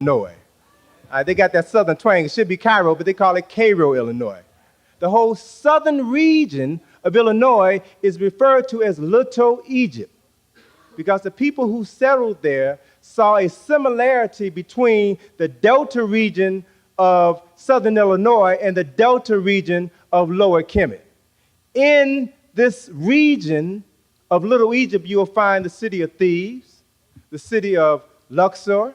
Illinois. They got that southern twang. It should be Cairo, but they call it Cairo, Illinois. The whole southern region of Illinois is referred to as Little Egypt because the people who settled there saw a similarity between the delta region of southern Illinois and the delta region of Lower Kemet. In this region of Little Egypt, you'll find the city of Thebes, the city of Luxor,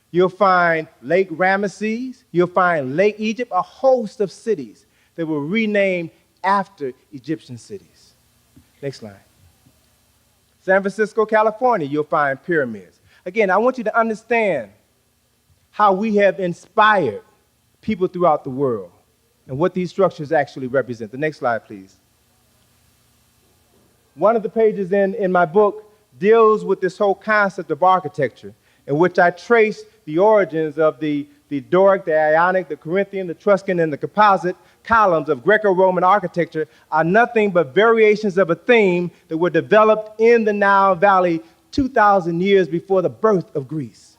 you'll find Lake Ramesses, you'll find Lake Egypt, a host of cities that were renamed after Egyptian cities. Next slide. San Francisco, California, you'll find pyramids. Again, I want you to understand how we have inspired people throughout the world and what these structures actually represent. The next slide, please. One of the pages in my book deals with this whole concept of architecture, in which I trace the origins of the Doric, the Ionic, the Corinthian, the Etruscan, and the Composite columns of Greco-Roman architecture are nothing but variations of a theme that were developed in the Nile Valley 2,000 years before the birth of Greece.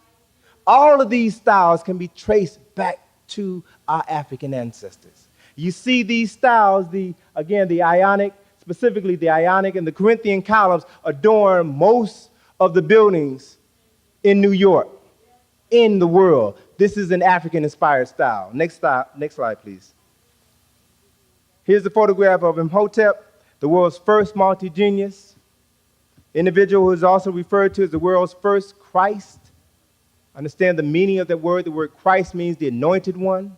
All of these styles can be traced back to our African ancestors. You see these styles, the Ionic, specifically the Ionic and the Corinthian columns, adorn most of the buildings in New York, in the world. This is an African-inspired style. Next slide, please. Here's a photograph of Imhotep, the world's first multi-genius, individual who is also referred to as the world's first Christ. Understand the meaning of that word. The word Christ means the anointed one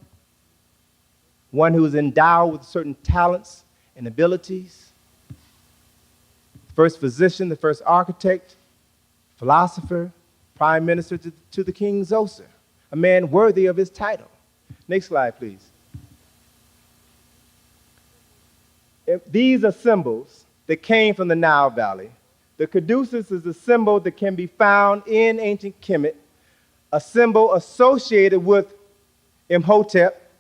who is endowed with certain talents and abilities. First physician, the first architect, philosopher, prime minister to the king Zoser, a man worthy of his title. Next slide, please. These are symbols that came from the Nile Valley. The caduceus is a symbol that can be found in ancient Kemet, a symbol associated with Imhotep,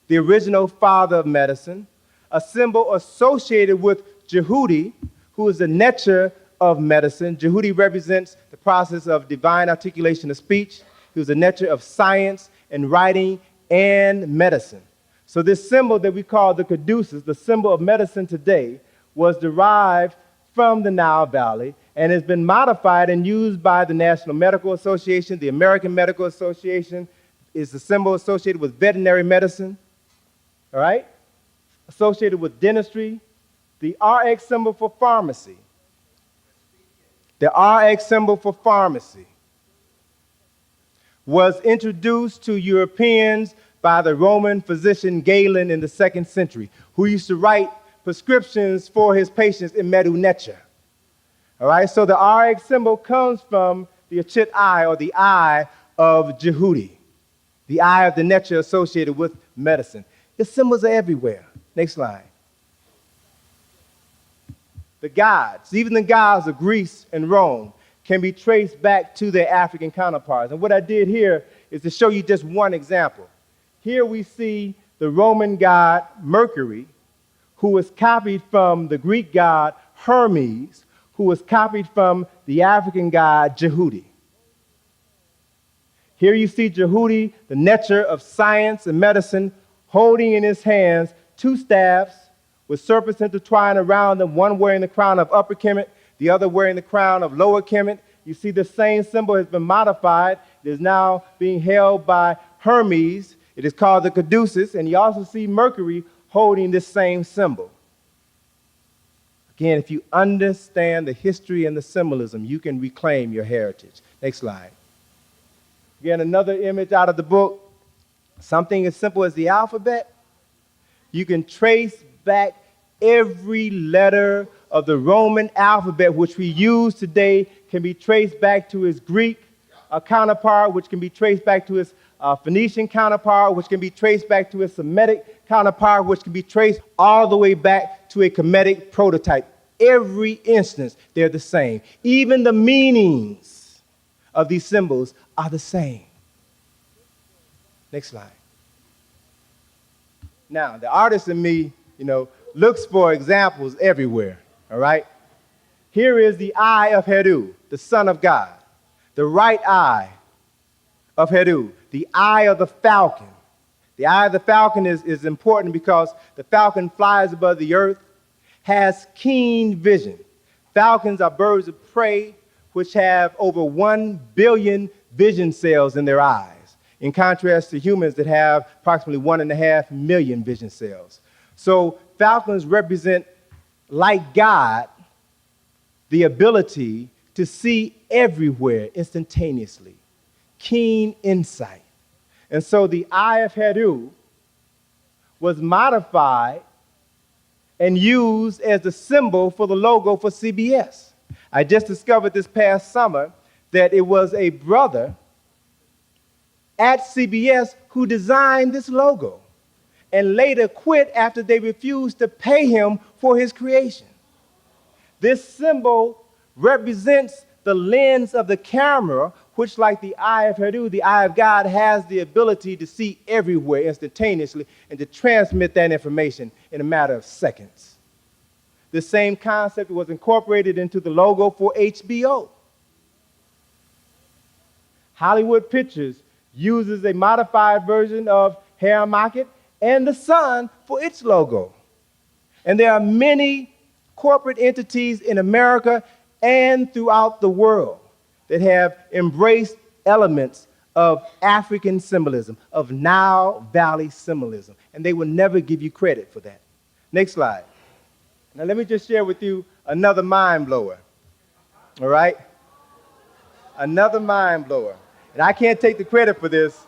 the original father of medicine, a symbol associated with Jehudi, who is the netcher of medicine. Jehudi represents the process of divine articulation of speech. He was a netcher of science and writing and medicine. So this symbol that we call the caduceus, the symbol of medicine today, was derived from the Nile Valley and has been modified and used by the National Medical Association. The American Medical Association is the symbol associated with veterinary medicine, all right? Associated with dentistry. The RX symbol for pharmacy. The RX symbol for pharmacy was introduced to Europeans by the Roman physician Galen in the 2nd century, who used to write prescriptions for his patients in medu necher. All right, so the RX symbol comes from the Achit eye, or the eye of Jehudi, the eye of the necher associated with medicine. The symbols are everywhere. Next slide. The gods, even the gods of Greece and Rome, can be traced back to their African counterparts. And what I did here is to show you just one example. Here we see the Roman god Mercury, who was copied from the Greek god Hermes, who was copied from the African god Jehudi. Here you see Jehudi, the netcher of science and medicine, holding in his hands 2 staffs with serpents intertwined around them, one wearing the crown of Upper Kemet, the other wearing the crown of Lower Kemet. You see the same symbol has been modified. It is now being held by Hermes. It is called the caduceus, and you also see Mercury holding this same symbol. Again, if you understand the history and the symbolism, you can reclaim your heritage. Next slide. Again, another image out of the book. Something as simple as the alphabet. You can trace back every letter of the Roman alphabet, which we use today, can be traced back to its Greek counterpart, which can be traced back to its Phoenician counterpart, which can be traced back to its Semitic counterpart, which can be traced all the way back to a Kemetic prototype. Every instance, they're the same. Even the meanings of these symbols are the same. Next slide. Now, the artist in me, looks for examples everywhere, all right? Here is the eye of Heru, the Son of God, the right eye of Heru, the eye of the falcon. The eye of the falcon is important because the falcon flies above the earth, has keen vision. Falcons are birds of prey which have over 1 billion vision cells in their eyes, in contrast to humans that have approximately 1.5 million vision cells. So falcons represent, like God, the ability to see everywhere instantaneously, keen insight. And so the eye of Heru was modified and used as the symbol for the logo for CBS. I just discovered this past summer that it was a brother at CBS who designed this logo and later quit after they refused to pay him for his creation. This symbol represents the lens of the camera, which, like the eye of Heru, the eye of God, has the ability to see everywhere instantaneously and to transmit that information in a matter of seconds. The same concept was incorporated into the logo for HBO. Hollywood Pictures uses a modified version of Harry Market and the sun for its logo. And there are many corporate entities in America and throughout the world that have embraced elements of African symbolism, of Nile Valley symbolism, and they will never give you credit for that. Next slide. Now let me just share with you another mind blower, all right? Another mind blower. And I can't take the credit for this.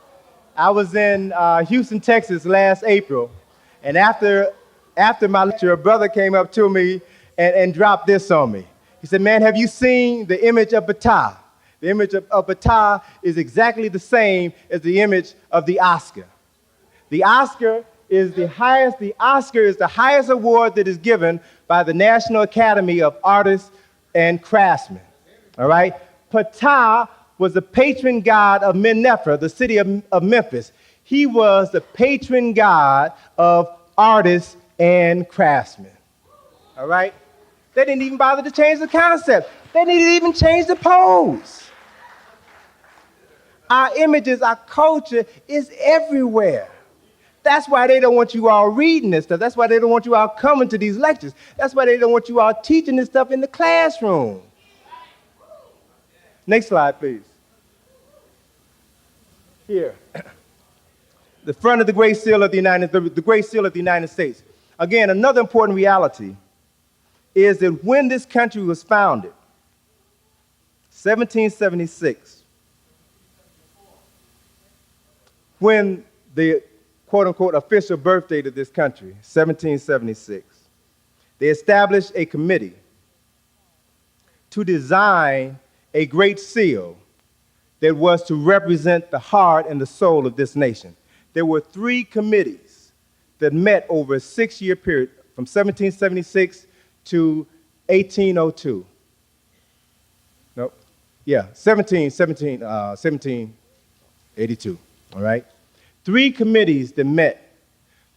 I was in Houston, Texas last April, and after my lecture, a brother came up to me and dropped this on me. He said, "Man, have you seen the image of Ptah?" The image of Ptah is exactly the same as the image of the Oscar. The Oscar is the highest award that is given by the National Academy of Artists and Craftsmen. All right? Ptah was the patron god of Menepra, the city of Memphis. He was the patron god of artists and craftsmen. All right? They didn't even bother to change the concept. They didn't even change the pose. Our images, our culture is everywhere. That's why they don't want you all reading this stuff. That's why they don't want you all coming to these lectures. That's why they don't want you all teaching this stuff in the classroom. Next slide, please. Here. The front of the Great Seal of the United States. Again, another important reality is that when this country was founded, 1776, when the quote-unquote official birth date of this country, 1776, they established a committee to design a great seal that was to represent the heart and the soul of this nation. There were 3 committees that met over a 6-year period from 1776 to 1802. Nope. Yeah, 1782, all right? 3 committees that met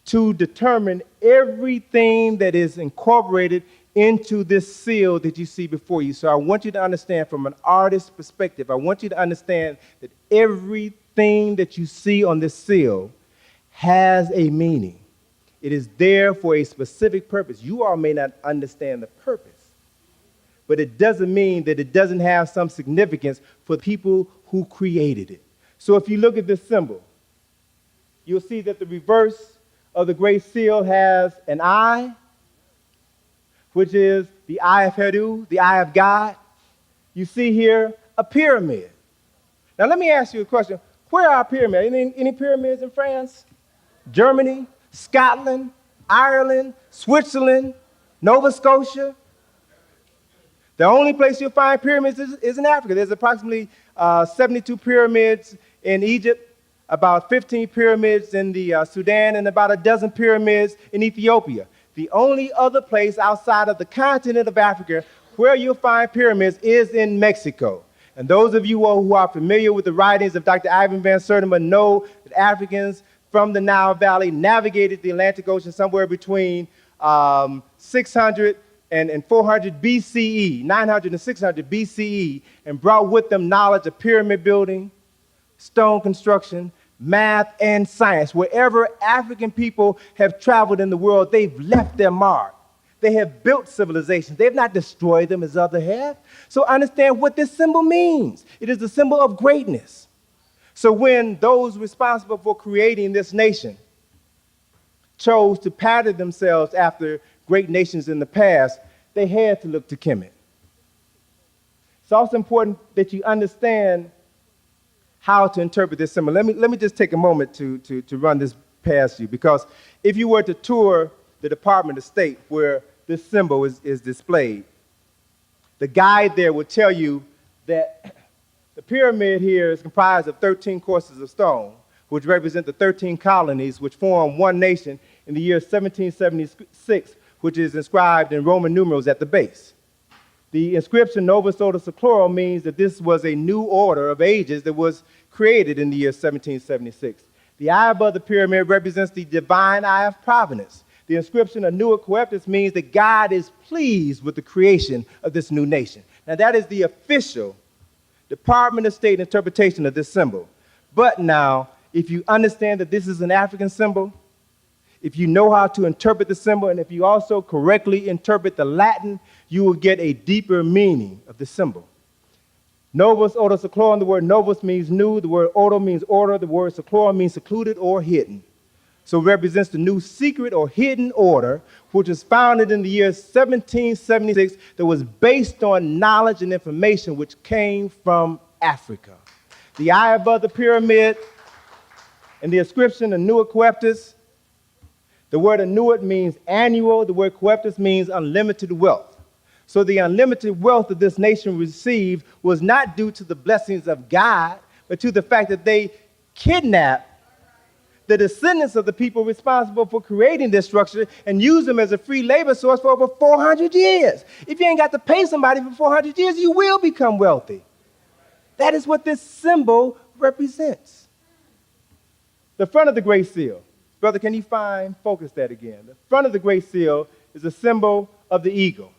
to determine everything that is incorporated into this seal that you see before you. So I want you to understand from an artist's perspective, I want you to understand that everything that you see on this seal has a meaning. It is there for a specific purpose. You all may not understand the purpose, but it doesn't mean that it doesn't have some significance for people who created it. So if you look at this symbol, you'll see that the reverse of the Great Seal has an eye, which is the eye of Heru, the eye of God. You see here a pyramid. Now let me ask you a question. Where are pyramids? Any pyramids in France, Germany, Scotland, Ireland, Switzerland, Nova Scotia? The only place you'll find pyramids is in Africa. There's approximately 72 pyramids in Egypt, about 15 pyramids in the Sudan, and about a dozen pyramids in Ethiopia. The only other place outside of the continent of Africa where you'll find pyramids is in Mexico. And those of you who are familiar with the writings of Dr. Ivan Van Sertima know that Africans from the Nile Valley navigated the Atlantic Ocean somewhere between 600 and 400 BCE, 900 and 600 BCE, and brought with them knowledge of pyramid building, stone construction, math, and science. Wherever African people have traveled in the world, they've left their mark. They have built civilizations. They have not destroyed them as others have. So understand what this symbol means. It is a symbol of greatness. So when those responsible for creating this nation chose to pattern themselves after great nations in the past, they had to look to Kemet. It's also important that you understand how to interpret this symbol. Let me just take a moment to run this past you, because if you were to tour the Department of State where this symbol is displayed, the guide there will tell you that the pyramid here is comprised of 13 courses of stone, which represent the 13 colonies which form one nation in the year 1776, which is inscribed in Roman numerals at the base. The inscription Novus Ordo Seclorum means that this was a new order of ages that was created in the year 1776. The eye above the pyramid represents the divine eye of providence. The inscription Anua Coeptis means that God is pleased with the creation of this new nation. Now that is the official Department of State interpretation of this symbol. But now, if you understand that this is an African symbol, if you know how to interpret the symbol, and if you also correctly interpret the Latin, you will get a deeper meaning of the symbol. Novus Ordo Seclorum, the word novus means new, the word ordo means order, the word seclorum means secluded or hidden. So it represents the new secret or hidden order, which was founded in the year 1776, that was based on knowledge and information which came from Africa. The eye above the pyramid and the inscription Anua Coeptis. The word Anuit means annual. The word Coeptis means unlimited wealth. So the unlimited wealth that this nation received was not due to the blessings of God, but to the fact that they kidnapped the descendants of the people responsible for creating this structure and used them as a free labor source for over 400 years. If you ain't got to pay somebody for 400 years, you will become wealthy. That is what this symbol represents. The front of the Great Seal. Brother, can you focus that again? The front of the Great Seal is a symbol of the eagle,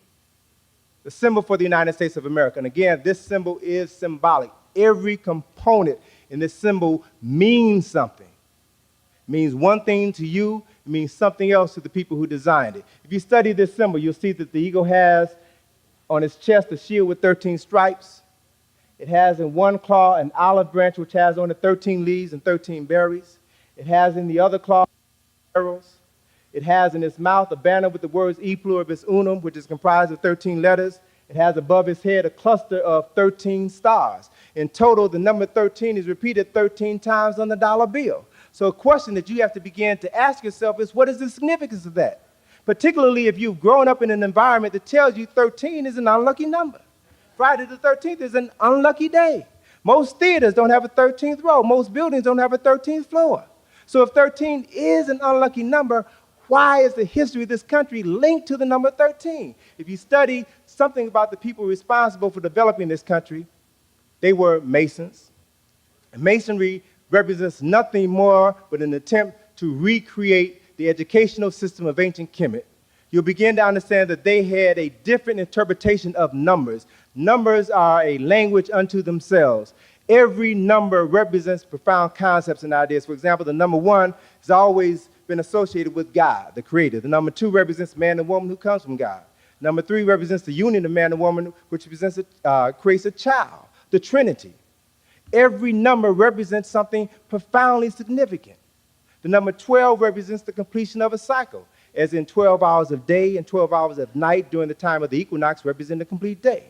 the symbol for the United States of America. And again, this symbol is symbolic. Every component in this symbol means something. It means one thing to you, it means something else to the people who designed it. If you study this symbol, you'll see that the eagle has on its chest a shield with 13 stripes. It has in one claw an olive branch which has on it 13 leaves and 13 berries. It has in the other claw arrows. It has in its mouth a banner with the words E pluribus unum, which is comprised of 13 letters. It has above its head a cluster of 13 stars. In total, the number 13 is repeated 13 times on the dollar bill. So a question that you have to begin to ask yourself is, what is the significance of that? Particularly if you've grown up in an environment that tells you 13 is an unlucky number. Friday the 13th is an unlucky day. Most theaters don't have a 13th row. Most buildings don't have a 13th floor. So if 13 is an unlucky number, why is the history of this country linked to the number 13? If you study something about the people responsible for developing this country, they were Masons. And Masonry represents nothing more but an attempt to recreate the educational system of ancient Kemet. You'll begin to understand that they had a different interpretation of numbers. Numbers are a language unto themselves. Every number represents profound concepts and ideas. For example, the number 1 has always been associated with God, the Creator. The number 2 represents man and woman who comes from God. Number 3 represents the union of man and woman, which creates a child, the Trinity. Every number represents something profoundly significant. The number 12 represents the completion of a cycle, as in 12 hours of day and 12 hours of night during the time of the equinox represent a complete day.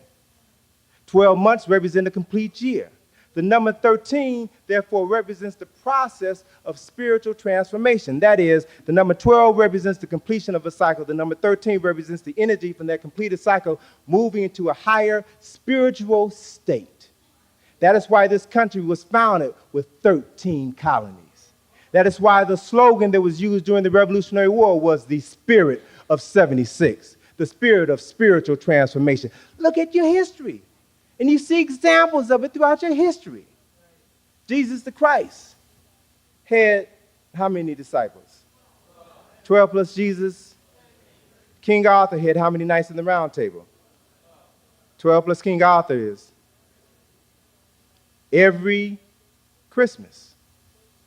12 months represent a complete year. The number 13, therefore, represents the process of spiritual transformation. That is, the number 12 represents the completion of a cycle. The number 13 represents the energy from that completed cycle moving into a higher spiritual state. That is why this country was founded with 13 colonies. That is why the slogan that was used during the Revolutionary War was the spirit of 76, the spirit of spiritual transformation. Look at your history. And you see examples of it throughout your history. Jesus the Christ had how many disciples? 12 plus Jesus. King Arthur had how many knights in the round table? 12 plus King Arthur is. Every Christmas.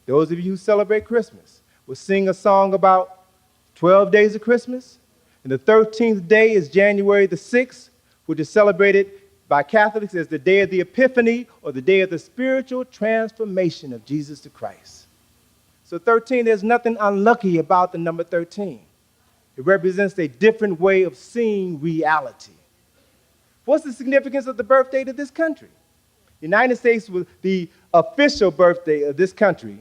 Those of you who celebrate Christmas will sing a song about 12 days of Christmas. And the 13th day is January the 6th, which is celebrated by Catholics as the day of the Epiphany, or the day of the spiritual transformation of Jesus to Christ. So 13, there's nothing unlucky about the number 13. It represents a different way of seeing reality. What's the significance of the birthday to this country? The United States, the official birthday of this country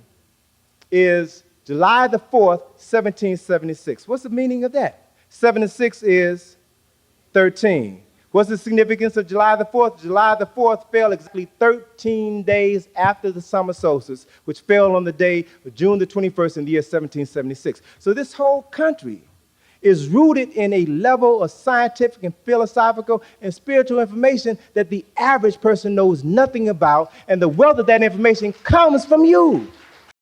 is July the 4th, 1776. What's the meaning of that? 7 and 6 is 13. What's the significance of July the 4th? July the 4th fell exactly 13 days after the summer solstice, which fell on the day of June the 21st in the year 1776. So this whole country is rooted in a level of scientific and philosophical and spiritual information that the average person knows nothing about, and the wealth of that information comes from you.